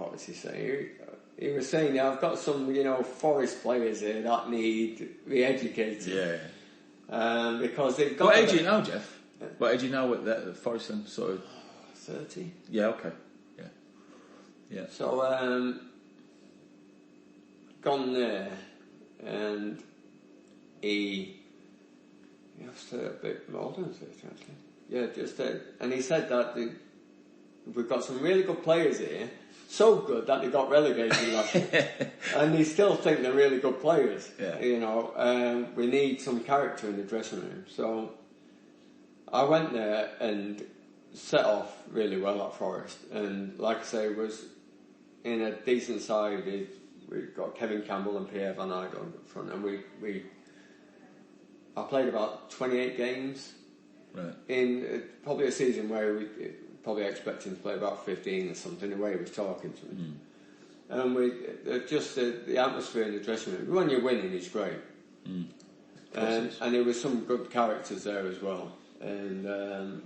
what was he saying? He was saying, I've got some, Forest players here that need re-educated. Yeah. Because they've got... What age are you now, Jeff? What age are you now at Forest and sort of... 30. Yeah, okay. Yeah. So, gone there, and he was a bit more than 30, actually. Yeah, and he said that we've got some really good players here, so good that they got relegated last year. And they still think they're really good players. Yeah. We need some character in the dressing room. So I went there and set off really well at Forest. And like I say, was in a decent side. We've got Kevin Campbell and Pierre Van Eyck on front. And I played about 28 games. Right. In probably a season where we probably expecting to play about 15 or something, the way he was talking to me. And the atmosphere in the dressing room, when you're winning, it's great. And there was some good characters there as well. And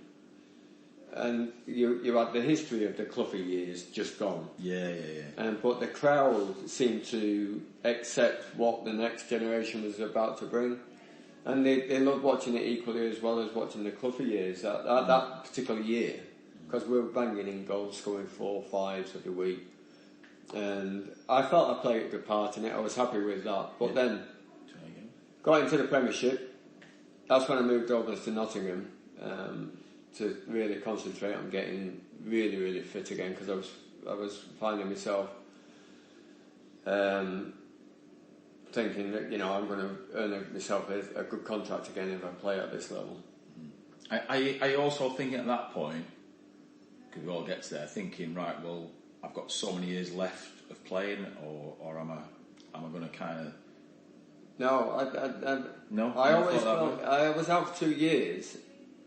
you had the history of the Cloughie years just gone. Yeah. But the crowd seemed to accept what the next generation was about to bring. And they loved watching it equally as well as watching the Cloughie years that particular year, because we were banging in goals, scoring 4 5s every week, and I felt I played a good part in it. I was happy with that. But then got into the Premiership. That's when I moved over to Nottingham to really concentrate on getting really, really fit again, because I was finding myself. Thinking that I'm going to earn myself a good contract again if I play at this level. I also think at that point, because we all get to there, thinking, right, well, I've got so many years left of playing, or am I going to kind of? No, no. I always felt I was out for 2 years,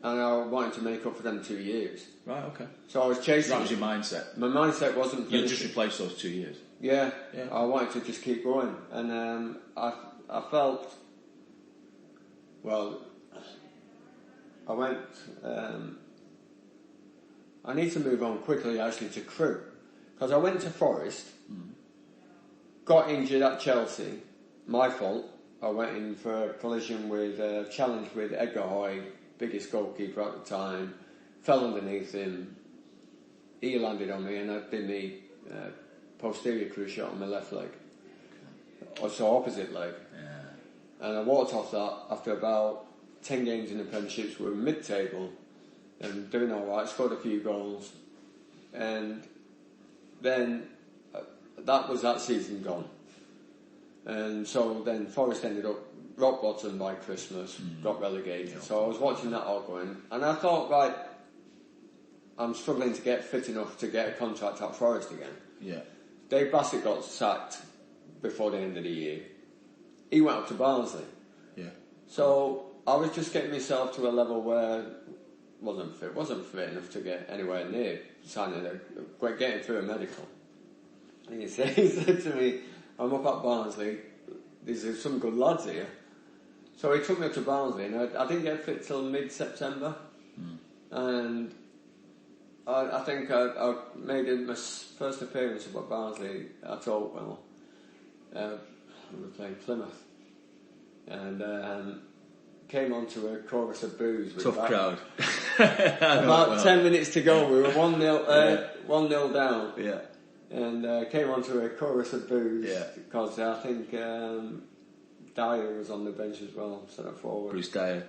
and I wanted to make up for them 2 years. Right. Okay. So I was chasing. That was your mindset. My mindset wasn't. You just replaced those 2 years. Yeah. I wanted to just keep going, and I felt. Well, I went. I need to move on quickly, actually, to Crewe, because I went to Forest, got injured at Chelsea. My fault. I went in for a collision with challenge with Edgar Hoy, biggest goalkeeper at the time. Fell underneath him. He landed on me, and I did the posterior cruciate on my left leg, so opposite leg. And I walked off that after about 10 games in the Premierships. We were mid-table and doing all right, scored a few goals, and then that was that season gone. And so then Forest ended up rock bottom by Christmas, got relegated. So I was watching that all going, and I thought, right, I'm struggling to get fit enough to get a contract at Forest again. Yeah. Dave Bassett got sacked before the end of the year. He went up to Barnsley. Yeah. So I was just getting myself to a level where wasn't fit enough to get anywhere near getting through a medical. And he said to me, I'm up at Barnsley, there's some good lads here. So he took me up to Barnsley, and I didn't get fit till mid-September. And I think I made my first appearance at Barnsley at Oakwell. We were playing Plymouth, and came onto a chorus of boos. Tough crowd. About 10 minutes to go, we were 1-0 down. Yeah. And came onto a chorus of boos because I think Dyer was on the bench as well, centre forward. Bruce Dyer,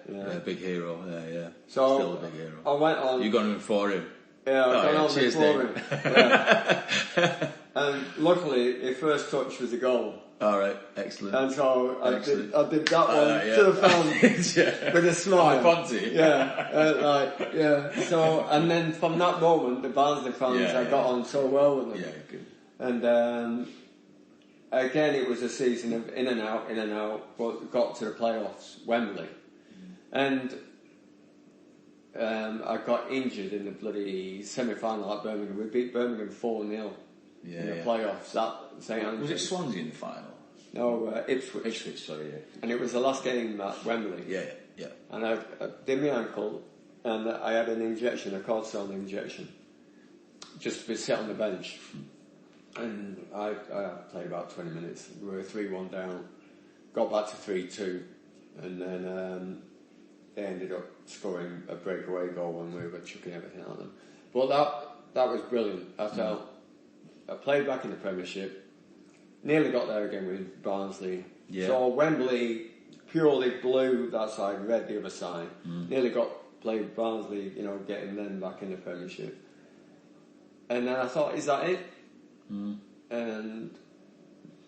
big hero. Yeah. So still a big hero. I went on. You got him for him. Yeah, I got on cheers, before him. Yeah. And luckily, his first touch was a goal. All right, excellent. And so I did that one to the fan with a smile. Fonzie. So, and then from that moment, the Barnsley fans, I got on so well with them. Yeah, good. And again, it was a season of in and out, but got to the playoffs, Wembley. And I got injured in the bloody semi-final at Birmingham. We beat Birmingham 4-0 in the playoffs. Was it Swansea in the final? No, Ipswich. Ipswich, sorry, yeah. And it was the last game at Wembley. Yeah. And I did my ankle, and I had an injection, a cortisone injection, just to be set on the bench. And I played about 20 minutes. We were 3-1 down, got back to 3-2, and then they ended up scoring a breakaway goal when we were chucking everything at them. But that was brilliant. I felt I played back in the Premiership, nearly got there again with Barnsley. Yeah. So Wembley, purely blue that side, red the other side. Nearly played Barnsley, getting them back in the Premiership. And then I thought, is that it? And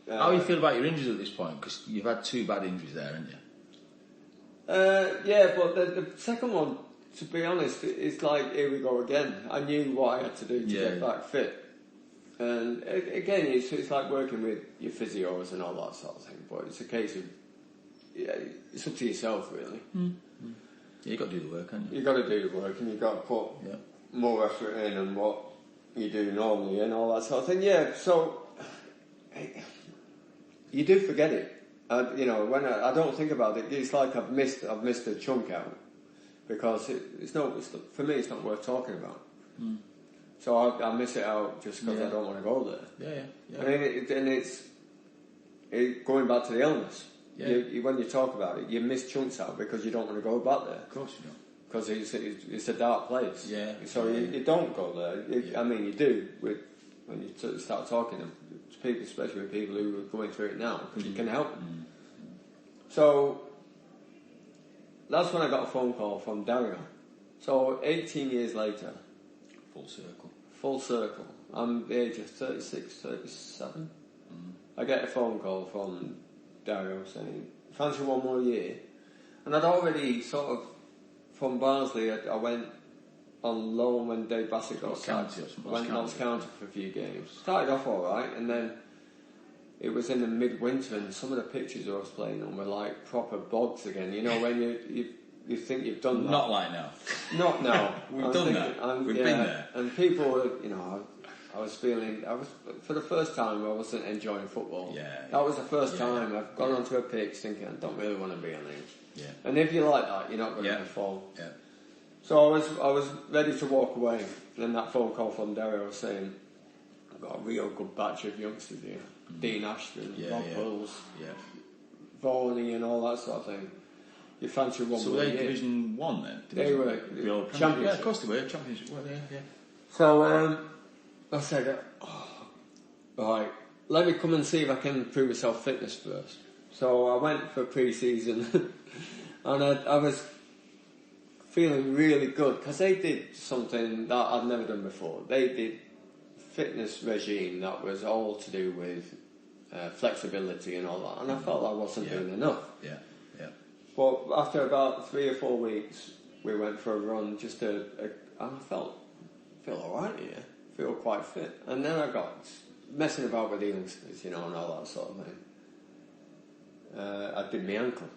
how do you feel about your injuries at this point? Because you've had 2 bad injuries there, haven't you? Yeah, but the second one, to be honest, it's like, here we go again. I knew what I had to do to get back fit. And again, it's like working with your physios and all that sort of thing. But it's a case of, it's up to yourself, really. Yeah, you've got to do the work, haven't you? You've got to do the work, and you've got to put more effort in than what you do normally and all that sort of thing. Yeah, so you do forget it. When I don't think about it, it's like I've missed a chunk out, because for me it's not worth talking about. So I miss it out just because I don't want to go there. Yeah. I mean, and it's going back to the illness. Yeah. When you talk about it, you miss chunks out because you don't want to go back there. Of course you don't. Because it's a dark place. Yeah. So you don't go there. I mean, you do when you start talking to people, especially with people who are going through it now, because you can help them. So that's when I got a phone call from Dario. So 18 years later. Full circle. I'm the age of 36, 37. I get a phone call from Dario saying, fancy one more year? And I'd already sort of, from Barnsley, I went on loan when Dave Bassett got sacked. Went Notts County for a few games. Started off alright, and then it was in the midwinter, and some of the pitches I was playing on were like proper bogs again. When you think you've done that. Not like now. Not now. We've done that. We've been there. And people were, I was for the first time, I wasn't enjoying football. That was the first time I've gone onto a pitch thinking, I don't really want to be on it. And if you like that, you're not going to perform. So I was ready to walk away, and that phone call from Dario saying, I've got a real good batch of youngsters here. Dean Ashton, Rob Bulls, Varney and all that sort of thing. You fancy one So more were they year. Division 1 then? They were Championship. Yeah, of course they were. Championship. Well, yeah. So I said, right, let me come and see if I can prove myself fitness first. So I went for pre-season and I was feeling really good because they did something that I'd never done before. They did fitness regime that was all to do with flexibility and all that, and I felt I wasn't doing enough. But after about 3 or 4 weeks, we went for a run. And I feel all right here. Feel quite fit. And then I got messing about with the youngsters, and all that sort of thing. I did my ankle.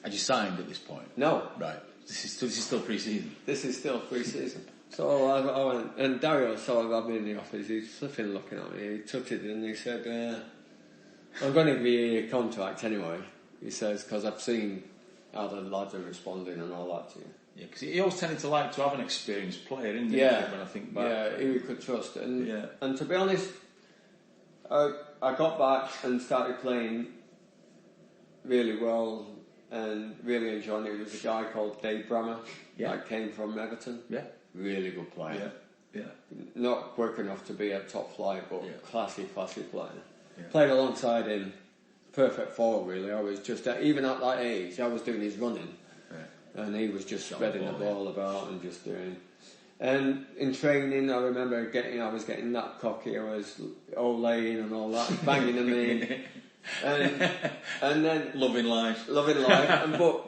Had you signed at this point? No. Right. This is still pre-season. This is still pre-season. So I went, and Dario sort of had me in the office. He's flipping looking at me. He took it and he said, I'm going to give you a contract anyway. He says, because I've seen how the lads are responding and all that to you. Yeah, because he always tended to like to have an experienced player, didn't he? Yeah. When I think back. Yeah, who we could trust. And to be honest, I got back and started playing really well and really enjoying it. There was a guy called Dave Brammer that came from Everton. Yeah. Really good player. Yeah. Not quick enough to be a top flight, but classy player. Yeah. Played alongside him. Perfect forward, really. I was just, even at that age, I was doing his running. And he was just spreading the ball about and just doing. And in training, I remember I was getting that cocky. I was olaying and all that, banging them in. And then... Loving life. But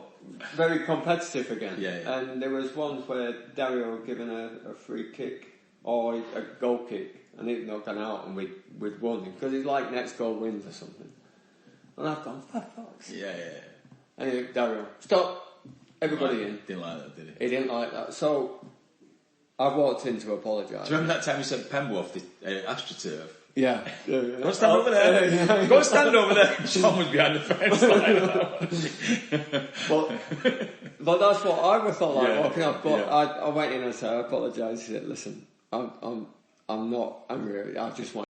very competitive again. Yeah. And there was ones where Dario had given a free kick or a goal kick, and he'd not gone out and we'd won. Because it's like next goal wins or something. And I've gone, for fuck's sake. Yeah. And Dario, stop. Everybody in. Didn't like that, did he? He didn't like that. So I walked in to apologise. Do you remember that time we sent Pembo off the AstroTurf? Yeah. Go stand over there. Go stand over there. John was behind the fence. But that's what I felt like walking up. But I went in and said, I apologise. He said, listen, I'm not angry. I just want